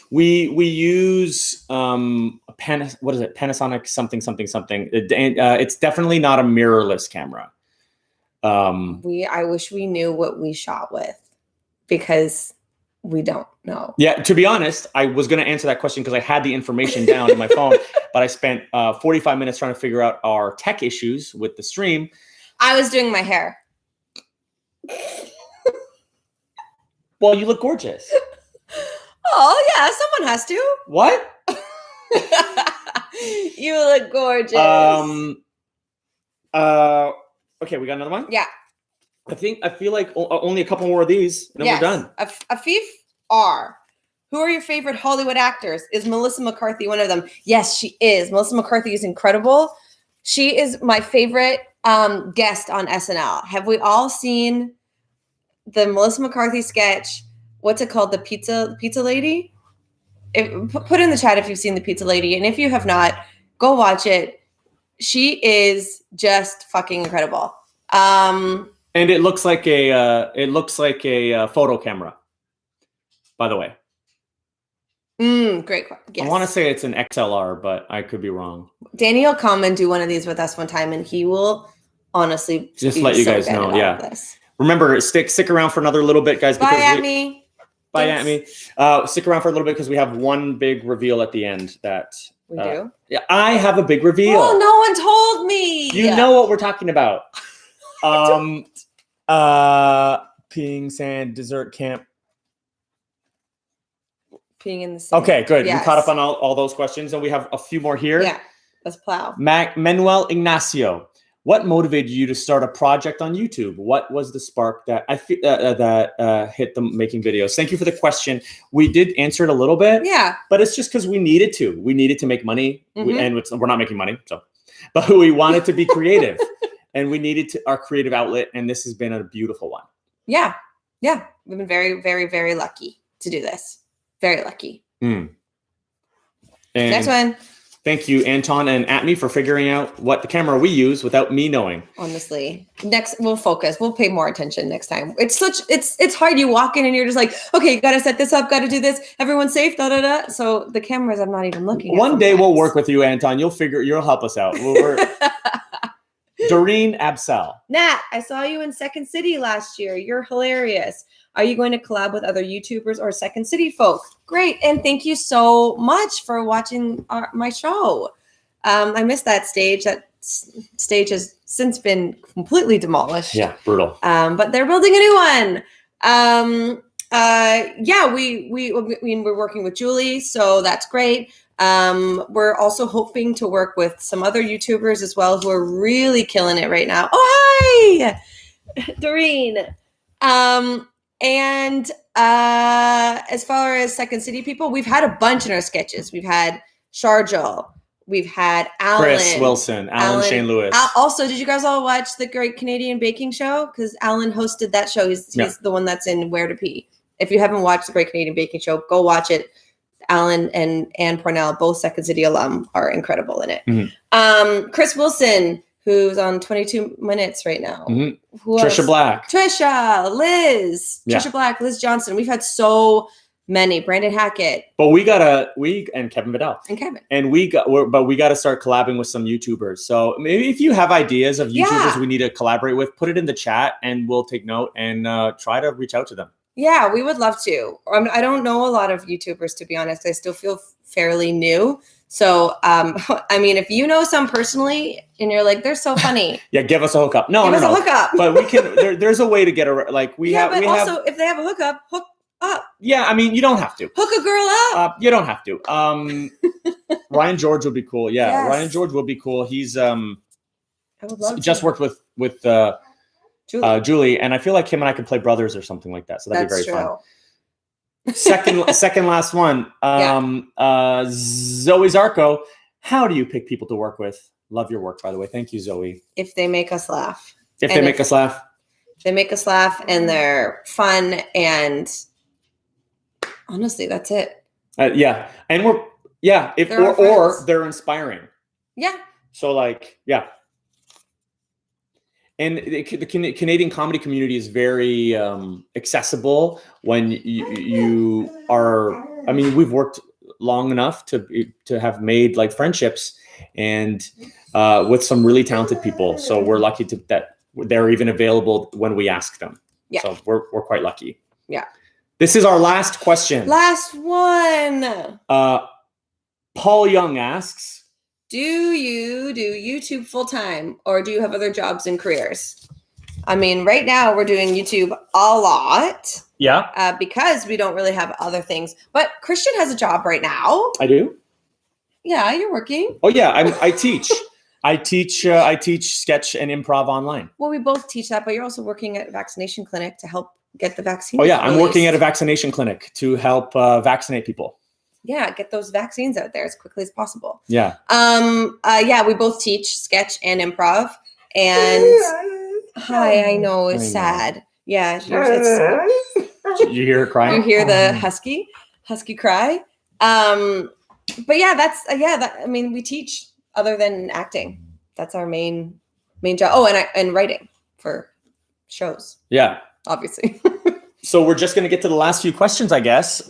We use what is it? Panasonic something. It's definitely not a mirrorless camera. I wish we knew what we shot with because we don't know. Yeah, to be honest, I was going to answer that question because I had the information down in my phone, but I spent 45 minutes trying to figure out our tech issues with the stream. I was doing my hair. Well, you look gorgeous. Oh, yeah, someone has to. What? You look gorgeous. Okay, we got another one? Yeah. I feel like only a couple more of these, and then we're done. Afif R. Who are your favorite Hollywood actors? Is Melissa McCarthy one of them? Yes, she is. Melissa McCarthy is incredible. She is my favorite guest on SNL. Have we all seen the Melissa McCarthy sketch? What's it called? The Pizza Lady? Put in the chat if you've seen the Pizza Lady. And if you have not, go watch it. She is just fucking incredible. And it looks like a photo camera, by the way. Great. Yes. I want to say it's an XLR, but I could be wrong. Danny will come and do one of these with us one time, and he will honestly just let you guys know. Yeah. Remember, stick around for another little bit, guys. Bye, Amy. Bye, Amy. Stick around for a little bit because we have one big reveal at the end that we do. Yeah, I have a big reveal. Oh, no one told me. You know what we're talking about. Peeing, sand, dessert camp. Peeing in the sand. Okay, good. Yes. We caught up on all those questions, and we have a few more here. Yeah, let's plow. Manuel Ignacio, what motivated you to start a project on YouTube? What was the spark that hit them making videos? Thank you for the question. We did answer it a little bit. Yeah, but it's just because we needed to. We needed to make money, and we're not making money, but we wanted to be creative. And we needed our creative outlet, and this has been a beautiful one. Yeah. Yeah. We've been very, very, very lucky to do this. Very lucky. And Next one. Thank you, Anton and Atme, for figuring out what the camera we use without me knowing. Honestly, next we'll focus. We'll pay more attention next time. It's hard. You walk in and you're just like, okay, you got to set this up, got to do this. Everyone's safe. Da da da. So the cameras, I'm not even looking. One day we'll work with you, Anton. You'll help us out. Doreen Absel. Nat, I saw you in Second City last year. You're hilarious. Are you going to collab with other YouTubers or Second City folk? Great. And thank you so much for watching my show. I missed that stage. That stage has since been completely demolished. Yeah, brutal. But they're building a new one. Yeah, we're working with Julie, so that's great. We're also hoping to work with some other YouTubers as well who are really killing it right now. Oh, hi, Doreen. And as far as Second City people, we've had a bunch in our sketches. We've had Sharjal. We've had Alan. Chris Wilson. Alan Shane Lewis. Also, did you guys all watch the Great Canadian Baking Show? Because Alan hosted that show. He's the one that's in Where to Pee. If you haven't watched the Great Canadian Baking Show, go watch it. Alan and Ann Pornell, both Second City alum, are incredible in it. Mm-hmm. Chris Wilson, who's on 22 Minutes right now. Mm-hmm. Trisha Black. Trisha, Liz. Yeah. Trisha Black, Liz Johnson. We've had so many. Brandon Hackett. But and Kevin Vidal. And Kevin. And we got to start collabing with some YouTubers. So maybe if you have ideas of YouTubers we need to collaborate with, put it in the chat and we'll take note and try to reach out to them. Yeah, we would love to. I don't know a lot of YouTubers, to be honest. I still feel fairly new. So, I mean, if you know some personally and you're like, they're so funny. Yeah, give us a hookup. No. A hookup. But we can, there's a way to get if they have a hookup, hook up. Yeah, I mean, you don't have to. Hook a girl up. You don't have to. Ryan George would be cool. Yeah, yes. Ryan George would be cool. He's I would love just worked with Julie, and I feel like him and I could play brothers or something like that. So that'd be very fun. Second last one. Zoe Zarco. How do you pick people to work with? Love your work, by the way. Thank you, Zoe. If they make us laugh. If they make us laugh and they're fun, and honestly, that's it. Yeah. And or they're inspiring. Yeah. So and the Canadian comedy community is very accessible when you are. I mean, we've worked long enough to have made friendships and with some really talented people. So we're lucky that they're even available when we ask them. Yeah. So we're quite lucky. Yeah. This is our last question. Last one. Paul Young asks, do you do YouTube full time or do you have other jobs and careers? I mean, right now we're doing YouTube a lot. Yeah. Because we don't really have other things. But Christian has a job right now. I do. Yeah, you're working. Oh yeah, I teach. I teach sketch and improv online. Well, we both teach that, but you're also working at a vaccination clinic to help get the vaccine. Oh yeah, I'm working at a vaccination clinic to help vaccinate people. Yeah, get those vaccines out there as quickly as possible. Yeah. Yeah, we both teach sketch and improv. And I know it's sad. Yeah, you hear her crying. You hear the husky cry. But yeah, I mean, we teach other than acting. That's our main job. Oh, and writing for shows. Yeah, obviously. So we're just gonna get to the last few questions, I guess.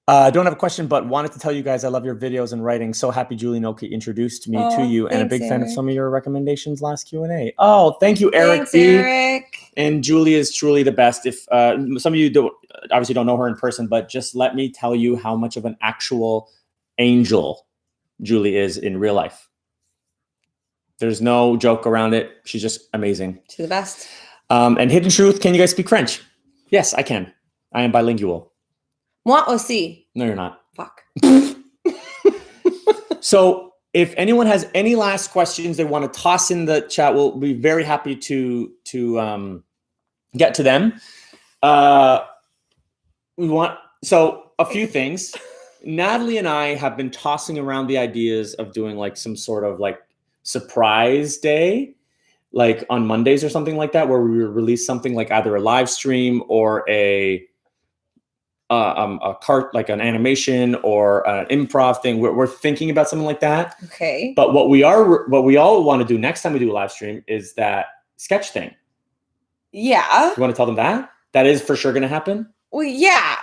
I don't have a question, but wanted to tell you guys I love your videos and writing. So happy Julie Noki introduced me to you, and a big fan of some of your recommendations last Q&A. Oh, thank you, Eric. Thanks, Eric. And Julie is truly the best. If some of you obviously don't know her in person, but just let me tell you how much of an actual angel Julie is in real life. There's no joke around it. She's just amazing. She's the best. And Hidden Truth, can you guys speak French? Yes, I can. I am bilingual. Moi aussi. No, you're not. Fuck. So if anyone has any last questions they want to toss in the chat, we'll be very happy to get to them. A few things. Natalie and I have been tossing around the ideas of doing some sort of surprise day. like on Mondays or something like that, where we release something like either a live stream or a cart, like an animation or an improv thing. We're thinking about something like that. Okay. But what we all want to do next time we do a live stream is that sketch thing. Yeah. You want to tell them that? That is for sure going to happen? Well, yeah,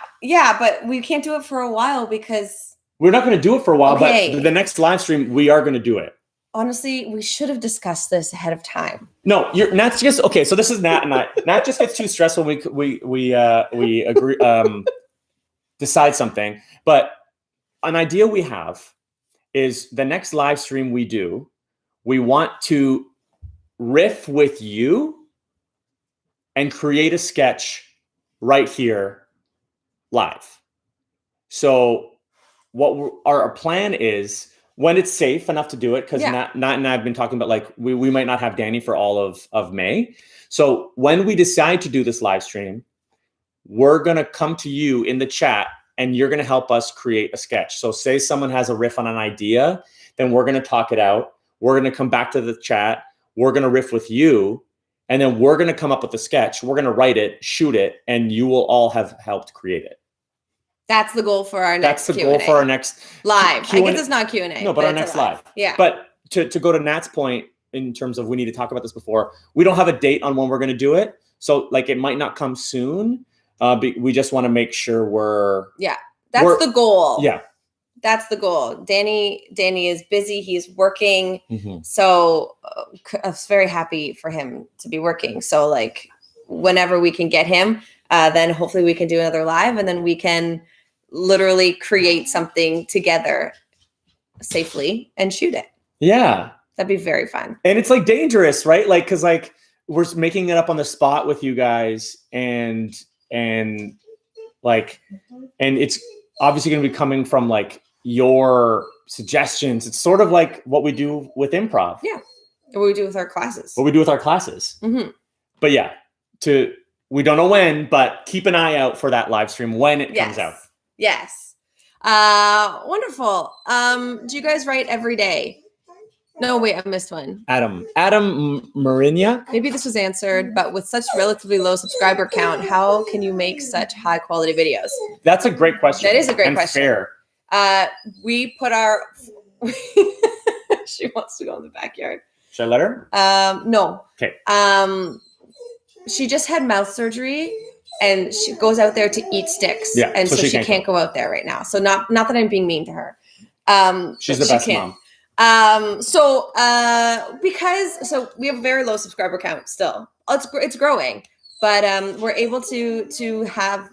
but we can't do it for a while because we're not going to do it for a while, okay. But the next live stream, we are going to do it. Honestly, we should have discussed this ahead of time. No, Nat's just okay. So this is Nat and I. Nat just gets too stressed when we agree decide something. But an idea we have is the next live stream we do, we want to riff with you and create a sketch right here live. So what our plan is, when it's safe enough to do it, because Nat and I have been talking about like we might not have Danny for all of May. So when we decide to do this live stream, we're going to come to you in the chat and you're going to help us create a sketch. So say someone has a riff on an idea, then we're going to talk it out. We're going to come back to the chat. We're going to riff with you. And then we're going to come up with a sketch. We're going to write it, shoot it, and you will all have helped create it. That's the goal for our next That's the goal for our next live. I guess it's not Q&A. No, but our next live. Yeah. But to go to Nat's point in terms of we need to talk about this before, we don't have a date on when we're going to do it. So like it might not come soon. We just want to make sure that's the goal. Yeah. That's the goal. Danny is busy. He's working. Mm-hmm. So I was very happy for him to be working. So like whenever we can get him, then hopefully we can do another live and then we can literally create something together safely and shoot it. Yeah. That'd be very fun. And it's like dangerous, right? Like, cause like we're making it up on the spot with you guys and like, and it's obviously going to be coming from like your suggestions. It's sort of like what we do with improv. Yeah. What we do with our classes. Mm-hmm. But yeah, we don't know when, but keep an eye out for that live stream when it comes out. Yes. Wonderful. Do you guys write every day? No, wait, I missed one. Adam Marinia. Maybe this was answered, but with such relatively low subscriber count, how can you make such high quality videos? That's a great question. That is a great question. Fair. We put our she wants to go in the backyard. Should I let her? No. Okay. She just had mouth surgery and she goes out there to eat sticks. Yeah. And so she can't go out there right now. So not that I'm being mean to her. She's the best mom. Because we have a very low subscriber count still. It's growing, but we're able to have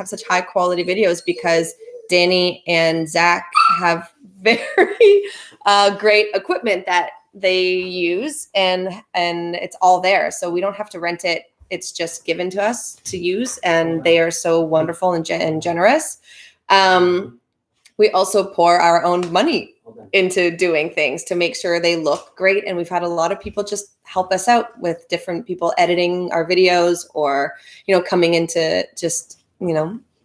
such high quality videos because Danny and Zach have very great equipment that they use and it's all there. So we don't have to rent it. It's just given to us to use and they are so wonderful and generous. We also pour our own money into doing things to make sure they look great. And we've had a lot of people just help us out with different people editing our videos or, coming in to just,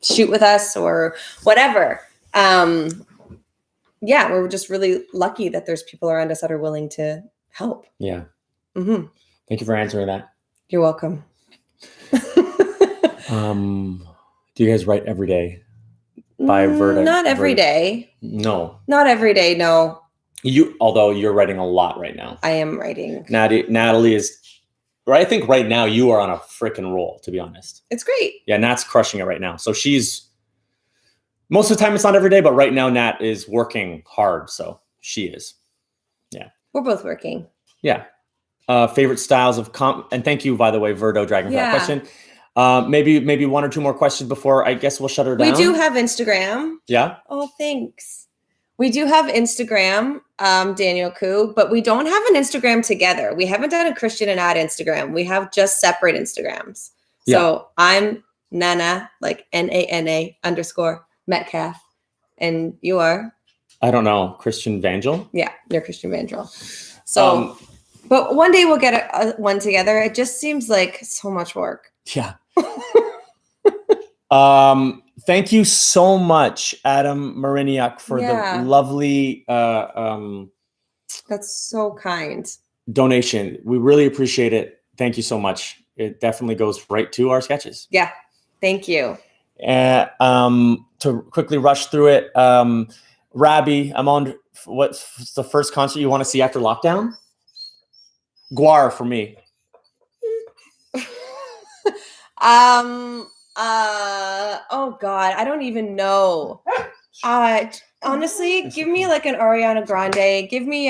shoot with us or whatever. We're just really lucky that there's people around us that are willing to help. Yeah. Mm-hmm. Thank you for answering that. You're welcome. Do you guys write every day? By Verda? Not every day. No. Not every day, no. Although you're writing a lot right now. I am writing. Natalie is, I think right now you are on a freaking roll, to be honest. It's great. Yeah, Nat's crushing it right now. So most of the time it's not every day, but right now Nat is working hard. So she is. Yeah. We're both working. Yeah. Favorite styles of and thank you, by the way, Verdo Dragon, for that question. Maybe one or two more questions before I guess we'll shut her down. We do have Instagram. Yeah. Oh, thanks. We do have Instagram, Daniel Koo, but we don't have an Instagram together. We haven't done a Christian and Ad Instagram. We have just separate Instagrams. So I'm Nana, like NANA _ Metcalf. And you are? I don't know. Christian Vangel? Yeah, you're Christian Vangel. So, but one day we'll get one together. It just seems like so much work. Yeah. Thank you so much, Adam Mariniak, for the lovely. That's so kind. donation. We really appreciate it. Thank you so much. It definitely goes right to our sketches. Yeah. Thank you. To quickly rush through it, Rabbi, I'm on. What's the first concert you want to see after lockdown? Guar for me. Oh God, I don't even know. Honestly, give me like an Ariana Grande. Give me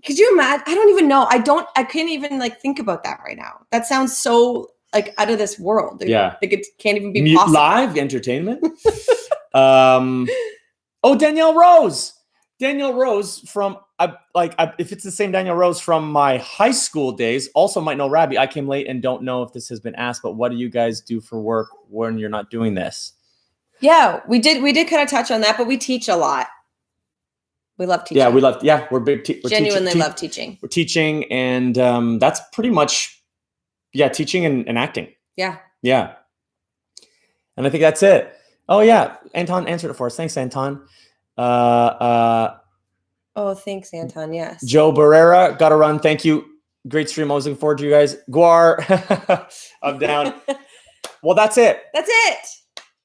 could you imagine? I don't even know. I can't even like think about that right now. That sounds so like out of this world. Yeah. Like it can't even be possible. Live entertainment. Danielle Rose. Danielle Rose from if it's the same Danielle Rose from my high school days, also might know Rabbi. I came late and don't know if this has been asked, but what do you guys do for work when you're not doing this? Yeah, we did kind of touch on that, but we teach a lot. We love teaching. Yeah, we're big. We're genuinely love teaching. We're teaching, and that's pretty much, teaching and acting. Yeah. Yeah. And I think that's it. Oh yeah, Anton answered it for us. Thanks, Anton. Thanks, Anton. Yes. Joe Barrera, gotta run. Thank you. Great stream. I was looking forward to you guys. Guar, I'm down. Well, that's it. That's it.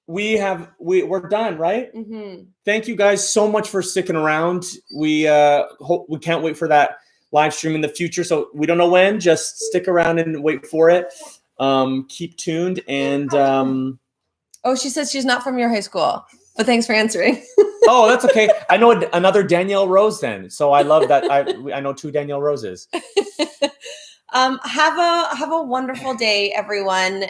We're done, right? Mm-hmm. Thank you guys so much for sticking around. We can't wait for that live stream in the future. So we don't know when. Just stick around and wait for it. Keep tuned and. She says she's not from your high school, but thanks for answering. Oh, that's okay. I know another Danielle Rose then. So I love that. I know 2 Danielle Roses. Have a wonderful day, everyone.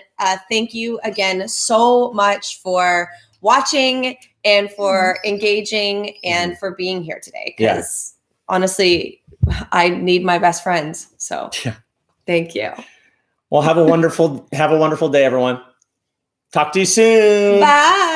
Thank you again so much for watching and for engaging and for being here today. Because honestly, I need my best friends. So thank you. Well, have a wonderful day, everyone. Talk to you soon. Bye.